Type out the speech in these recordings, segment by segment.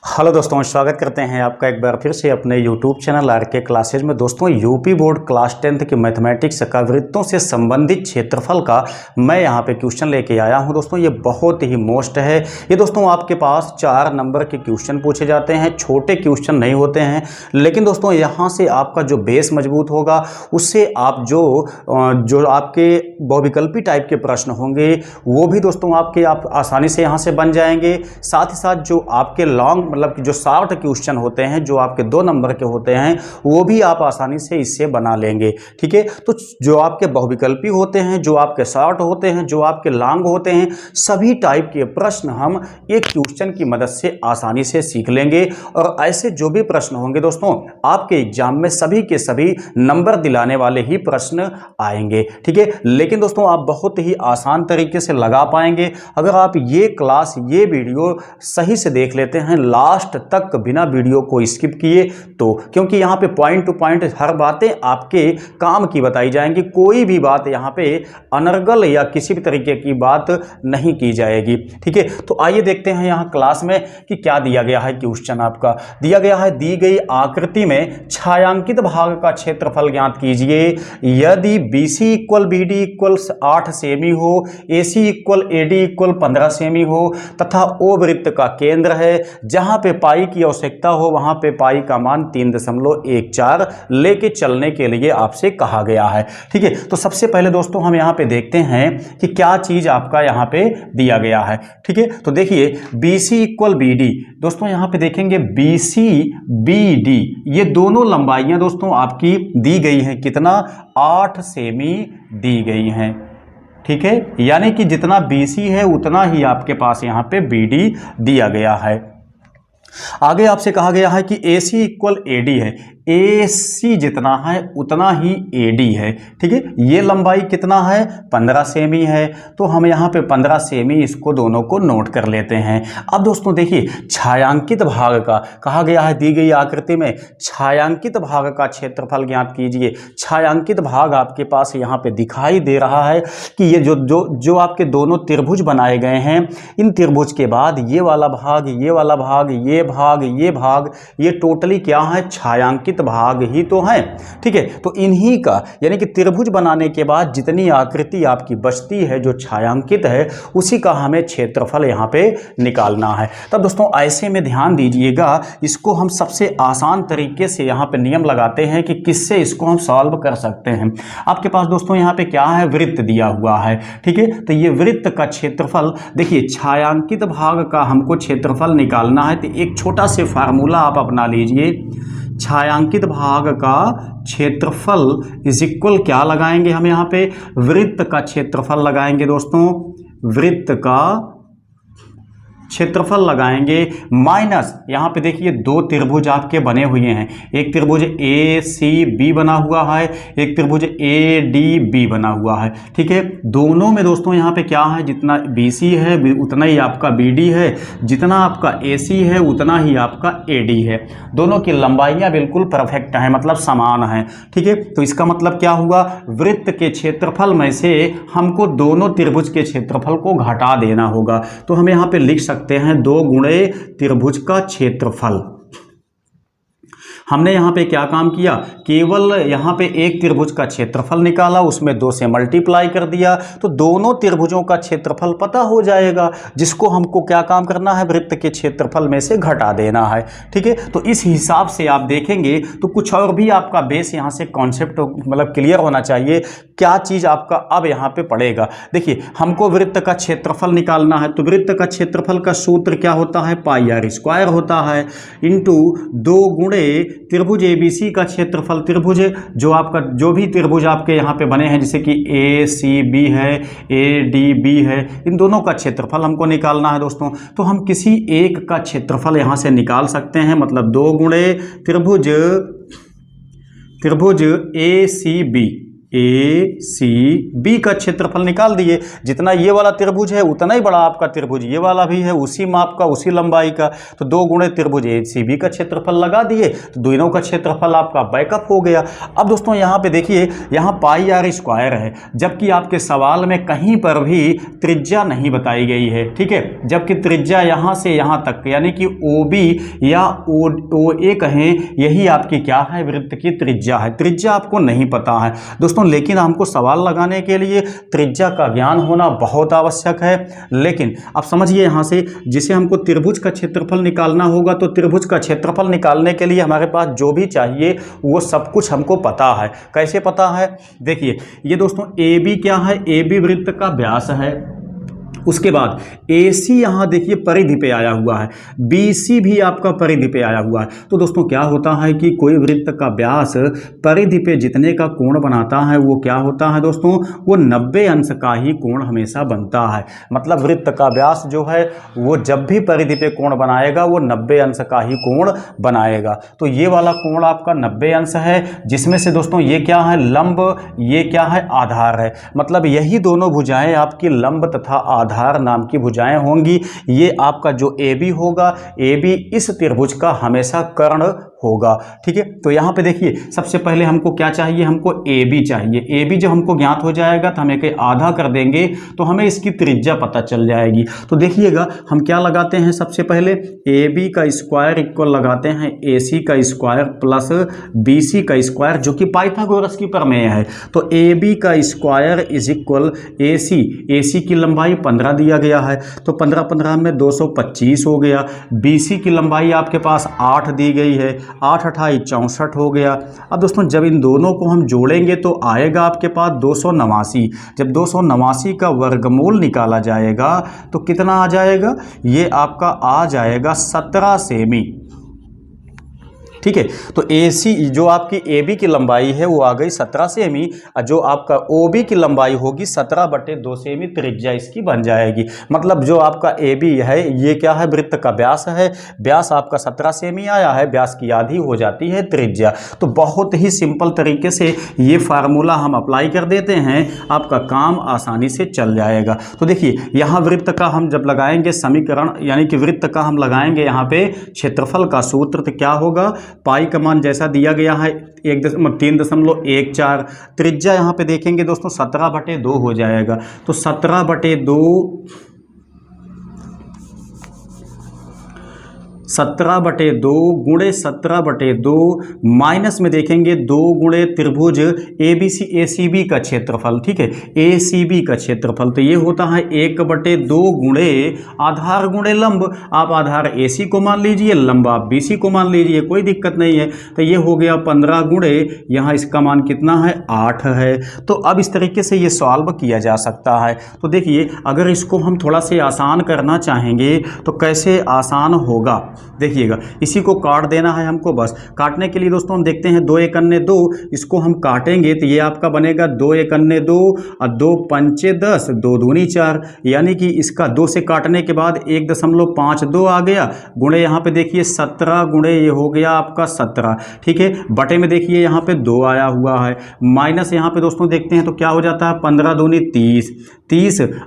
Hello दोस्तों, स्वागत करते हैं आपका एक बार फिर से अपने यूट्यूब चैनल आरके क्लासेज में। दोस्तों, यूपी बोर्ड क्लास 10th के मैथमेटिक्स का वृत्तों से संबंधित क्षेत्रफल का मैं यहां पे क्वेश्चन लेके आया हूं। दोस्तों, ये बहुत ही मोस्ट है। ये दोस्तों आपके पास 4 नंबर के क्वेश्चन पूछे जाते हैं, छोटे क्वेश्चन नहीं होते हैं। लेकिन दोस्तों यहाँ से आपका जो बेस मजबूत होगा, उससे आप जो आपके बहुविकल्पी टाइप के प्रश्न होंगे वो भी दोस्तों आप आसानी से यहाँ से बन जाएंगे। साथ ही साथ जो आपके लॉन्ग मतलब कि जो शॉर्ट क्वेश्चन होते हैं, जो आपके 2 नंबर के होते हैं, वो भी आप आसानी से इससे बना लेंगे। ठीक है, तो जो आपके बहुविकल्पी होते हैं, जो आपके शॉर्ट होते हैं, जो आपके लॉन्ग होते हैं, सभी टाइप के प्रश्न हम एक क्वेश्चन की मदद से आसानी से सीख लेंगे। और ऐसे जो भी प्रश्न होंगे दोस्तों, आपके एग्जाम में सभी के सभी नंबर दिलाने वाले ही प्रश्न आएंगे। ठीक है, लेकिन दोस्तों आप बहुत ही आसान तरीके से लगा पाएंगे अगर आप ये क्लास, ये वीडियो सही से देख लेते हैं लास्ट तक बिना वीडियो को स्किप किए तो। क्योंकि यहाँ पे पॉइंट टू पॉइंट हर बातें आपके काम की बताई जाएंगी। कोई भी बात यहाँ पे अनर्गल या किसी भी तरीके की बात नहीं की जाएगी। ठीक है, तो आइए देखते हैं यहाँ क्लास में कि क्या दिया गया है। क्वेश्चन आपका दिया गया है, दी गई आकृति में छायांकित भाग का क्षेत्रफल ज्ञात कीजिए। यदि BC equal BD equal 8 semi हो, AC equal AD equal 15 semi हो तथा O वृत्त का केंद्र है, जहां पे पाई की आवश्यकता हो वहां पे पाई का मान 3.14 लेके चलने के लिए आपसे कहा गया है। ठीक है, तो सबसे पहले दोस्तों हम यहां पे देखते हैं कि क्या चीज आपका यहां पे दिया गया है। ठीक है, तो देखिए BC इक्वल BD, दोस्तों यहां पे देखेंगे BC BD ये दोनों लंबाइयां दोस्तों आपकी दी गई हैं। कितना? 8 सेमी दी गई हैं। ठीक है, यानी कि जितना BC है उतना ही आपके पास यहां पे BD दिया गया है। आगे आपसे कहा गया है कि AC इक्वल AD है, AC जितना है उतना ही AD है। ठीक है, ये लंबाई कितना है? 15 सेमी है। तो हम यहाँ पे 15 सेमी इसको दोनों को नोट कर लेते हैं। अब दोस्तों देखिए, छायांकित भाग का कहा गया है, दी गई आकृति में छायांकित भाग का क्षेत्रफल ज्ञात कीजिए। छायांकित भाग आपके पास यहाँ पे दिखाई दे रहा है कि ये जो आपके दोनों त्रिभुज बनाए गए हैं, इन त्रिभुज के बाद ये वाला भाग, ये वाला भाग, ये भाग, ये टोटली क्या है? छायांकित भाग ही तो है। ठीक है, तो इन्हीं का यानी कि त्रिभुज बनाने के बाद जितनी आकृति आपकी बचती है जो छायांकित है, उसी का हमें क्षेत्रफल यहां पे निकालना है। तब दोस्तों ऐसे में ध्यान दीजिएगा, इसको हम सबसे आसान तरीके से यहां पे नियम लगाते हैं कि किससे इसको हम सॉल्व कर सकते हैं। आपके पास दोस्तों यहां पे क्या है? वृत्त दिया हुआ है। ठीक है, तो ये वृत्त का क्षेत्रफल देखिए, छायांकित भाग का हमको क्षेत्रफल निकालना है। तो एक छोटा से फार्मूला आप अपना लीजिए। छायांकित भाग का क्षेत्रफल इज इक्वल क्या लगाएंगे हम यहाँ पे? वृत्त का क्षेत्रफल लगाएंगे दोस्तों। वृत्त का क्षेत्रफल लगाएंगे माइनस, यहां पे देखिए 2 त्रिभुज आपके बने हुए हैं। एक त्रिभुज ACB बना हुआ है, एक त्रिभुज ADB बना हुआ है। ठीक है, दोनों में दोस्तों यहां पे क्या है? जितना BC है उतना ही आपका BD है, जितना आपका AC है उतना ही आपका AD है। दोनों की लंबाइयां बिल्कुल परफेक्ट हैं, मतलब समान हैं। ठीक है, तो इसका मतलब क्या हुआ? वृत्त के क्षेत्रफल में से हमको दोनों त्रिभुज के क्षेत्रफल को घटा देना होगा। तो हम यहां पे लिख सकते हैं 2 गुणे त्रिभुज का क्षेत्रफल। हमने यहाँ पे क्या काम किया? केवल यहाँ पे एक त्रिभुज का क्षेत्रफल निकाला, उसमें 2 से मल्टीप्लाई कर दिया, तो दोनों त्रिभुजों का क्षेत्रफल पता हो जाएगा, जिसको हमको क्या काम करना है? वृत्त के क्षेत्रफल में से घटा देना है। ठीक है, तो इस हिसाब से आप देखेंगे तो कुछ और भी आपका बेस यहाँ से कॉन्सेप्ट मतलब क्लियर होना चाहिए। क्या चीज़ आपका अब यहाँ पे पड़ेगा? देखिए, हमको वृत्त का क्षेत्रफल निकालना है, तो वृत्त का क्षेत्रफल का सूत्र क्या होता है? πr² होता है इंटू 2 गुणे त्रिभुज ABC का क्षेत्रफल। त्रिभुज जो भी त्रिभुज आपके यहाँ पे बने हैं, जैसे कि ACB है, ADB है, इन दोनों का क्षेत्रफल हमको निकालना है दोस्तों। तो हम किसी एक का क्षेत्रफल यहाँ से निकाल सकते हैं, मतलब 2 गुणे त्रिभुज ACB ए सी बी का क्षेत्रफल निकाल दिए। जितना ये वाला त्रिभुज है उतना ही बड़ा आपका त्रिभुज ये वाला भी है, उसी माप का, उसी लंबाई का। तो 2 गुणे त्रिभुज ए सी बी का क्षेत्रफल लगा दिए तो दोनों का क्षेत्रफल आपका बैकअप हो गया। अब दोस्तों यहाँ पे देखिए, यहाँ पाई आर स्क्वायर है, जबकि आपके सवाल में कहीं पर भी त्रिज्या नहीं बताई गई है, ठीक है। जबकि त्रिज्या यहाँ से यहाँ तक यानी कि ओ बी या ओ ए कहें, यही आपकी क्या है, वृत्त की त्रिज्या है। त्रिज्या आपको नहीं पता है दोस्तों, लेकिन हमको सवाल लगाने के लिए त्रिज्या का ज्ञान होना बहुत आवश्यक है। लेकिन अब समझिए यहाँ से, जिसे हमको त्रिभुज का क्षेत्रफल निकालना होगा, तो त्रिभुज का क्षेत्रफल निकालने के लिए हमारे पास जो भी चाहिए वो सब कुछ हमको पता है। कैसे पता है, देखिए ये दोस्तों ए बी क्या है, ए बी वृत्त का व्यास है। उसके बाद AC यहाँ देखिए परिधि पे आया हुआ है, BC भी आपका परिधि पे आया हुआ है। तो दोस्तों क्या होता है कि कोई वृत्त का व्यास परिधि पे जितने का कोण बनाता है वो क्या होता है दोस्तों, वो 90 अंश का ही कोण हमेशा बनता है। मतलब वृत्त का व्यास जो है वो जब भी परिधि पे कोण बनाएगा वो 90 अंश का ही कोण बनाएगा। तो ये वाला कोण आपका 90 अंश है, जिसमें से दोस्तों ये क्या है, लंब, ये क्या है, आधार है। मतलब यही दोनों भुजाएं आपकी लंब तथा आधार नाम की भुजाएं होंगी। ये आपका जो AB होगा, AB इस त्रिभुज का हमेशा कर्ण होगा, ठीक है। तो यहाँ पे देखिए सबसे पहले हमको क्या चाहिए, हमको AB चाहिए। AB जब हमको ज्ञात हो जाएगा तो हम एक आधा कर देंगे तो हमें इसकी त्रिज्या पता चल जाएगी। तो देखिएगा हम क्या लगाते हैं, सबसे पहले AB का स्क्वायर इक्वल लगाते हैं AC का स्क्वायर प्लस BC का स्क्वायर, जो कि पाइथागोरस की प्रमेय है। तो AB का स्क्वायर इज इक्वल AC की लंबाई 15 दिया गया है, तो 15 में 225 हो गया। BC की लंबाई आपके पास 8 दी गई है, 8 अठाई 64 हो गया। अब दोस्तों जब इन दोनों को हम जोड़ेंगे तो आएगा आपके पास 289। जब 289 का वर्गमूल निकाला जाएगा तो कितना आ जाएगा, ये आपका आ जाएगा 17 सेमी, ठीक है। तो AC जो आपकी AB की लंबाई है वो आ गई 17 सेमी, और जो आपका OB की लंबाई होगी 17/2 सेमी त्रिज्या इसकी बन जाएगी। मतलब जो आपका AB है ये क्या है, वृत्त का व्यास है, व्यास आपका 17 सेमी आया है, व्यास की आधी हो जाती है त्रिज्या। तो बहुत ही सिंपल तरीके से ये फार्मूला हम अप्लाई कर देते हैं, आपका काम आसानी से चल जाएगा। तो देखिए यहाँ वृत्त का हम जब लगाएंगे समीकरण, यानी कि वृत्त का हम लगाएंगे यहाँ पे क्षेत्रफल का सूत्र, तो क्या होगा, पाई का मान जैसा दिया गया है 3.14, त्रिज्या यहाँ पे देखेंगे दोस्तों 17/2 हो जाएगा। तो 17/2 गुणे 17/2 माइनस में देखेंगे 2 गुणे त्रिभुज ABC ACB का क्षेत्रफल, ठीक है, ACB का क्षेत्रफल। तो ये होता है 1/2 गुणे आधार गुणे लंब। आप आधार AC को मान लीजिए, लंब आप BC को मान लीजिए, कोई दिक्कत नहीं है। तो ये हो गया 15 गुणे, यहाँ इसका मान कितना है, 8 है। तो अब इस तरीके से ये सॉल्व किया जा सकता है। तो देखिए अगर इसको हम थोड़ा से आसान करना चाहेंगे तो कैसे आसान होगा, देखिएगा इसी को काट देना है हमको। बस काटने के लिए दोस्तों हम देखते हैं 2 × 2, इसको हम काटेंगे तो ये आपका बनेगा 2 × 2 और 2 पंचे 10, 2 दूनी 4, यानी कि इसका 2 से काटने के बाद 1.52 आ गया, गुणे यहाँ पे देखिए 17 गुणे ये हो गया आपका 17, ठीक है। बटे में देखिए यहाँ पे 2 आया हुआ है, माइनस यहाँ पे दोस्तों देखते हैं तो क्या हो जाता है, 15 दूनी 30,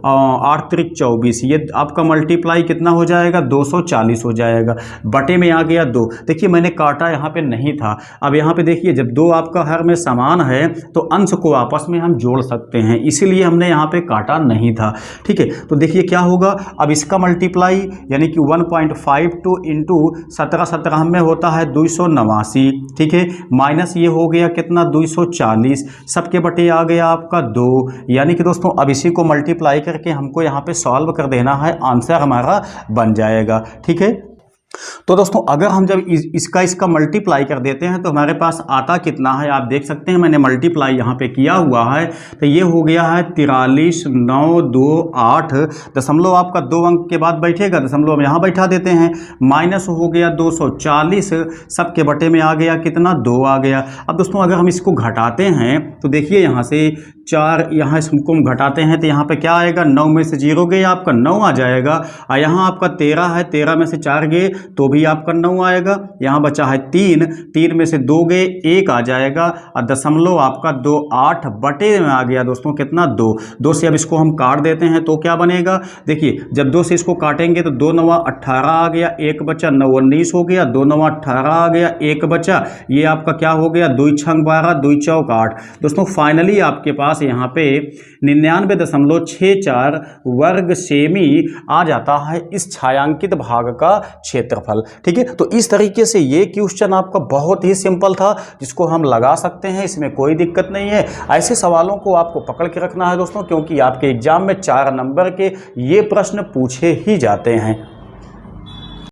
8 त्रिक 24, ये आपका मल्टीप्लाई कितना हो जाएगा, 240 हो जाएगा। बटे में आ गया 2, देखिए मैंने काटा यहाँ पे नहीं था। अब यहाँ पे देखिए जब 2 आपका हर में समान है तो अंश को आपस में हम जोड़ सकते हैं, इसीलिए हमने यहाँ पे काटा नहीं था, ठीक है। तो देखिए क्या होगा, अब इसका मल्टीप्लाई यानी कि 1.52 इंटू 17 में होता है 289, ठीक है, माइनस ये हो गया कितना 240, सबके बटे आ गया आपका 2, यानी कि दोस्तों अब इसी को मल्टीप्लाई करके हमको यहाँ पे सॉल्व कर देना है, आंसर हमारा बन जाएगा, ठीक है। तो दोस्तों अगर हम जब इसका मल्टीप्लाई कर देते हैं तो हमारे पास आता कितना है, आप देख सकते हैं मैंने मल्टीप्लाई यहाँ पे किया हुआ है, तो ये हो गया है 43,928, दशमलव आपका 2 अंक के बाद बैठेगा, दशमलव हम यहाँ बैठा देते हैं, माइनस हो गया 240, सबके बटे में आ गया कितना 2 आ गया। अब दोस्तों अगर हम इसको घटाते हैं तो देखिए यहाँ से 4 यहाँ इसको हम घटाते हैं तो यहाँ पे क्या आएगा, 9 में से 0 गए आपका 9 आ जाएगा। और यहाँ आपका 13 है, 13 में से 4 गए तो भी आपका 9 आएगा। यहाँ बचा है 3 में से 2 गए 1 आ जाएगा। और दशमलव आपका 2 8 बटे में आ गया दोस्तों कितना, 2 से। अब इसको हम काट देते हैं तो क्या बनेगा, देखिए जब 2 से इसको काटेंगे तो 2 9 18 आ गया, 1 बचा, 9 19 हो गया, 2 9 18 आ गया, 1 बचा, ये आपका क्या हो गया, 2 6 12, 2 चौक 8। दोस्तों फाइनली आपके पास यहाँ पे 99.64 वर्ग सेमी आ जाता है इस छायांकित भाग का क्षेत्रफल। ठीक है, तो इस तरीके से ये क्वेश्चन आपका बहुत ही सिंपल था, जिसको हम लगा सकते हैं, इसमें कोई दिक्कत नहीं है। ऐसे सवालों को आपको पकड़ के रखना है दोस्तों, क्योंकि आपके एग्जाम में 4 नंबर के ये प्रश्न पूछे ही जाते हैं।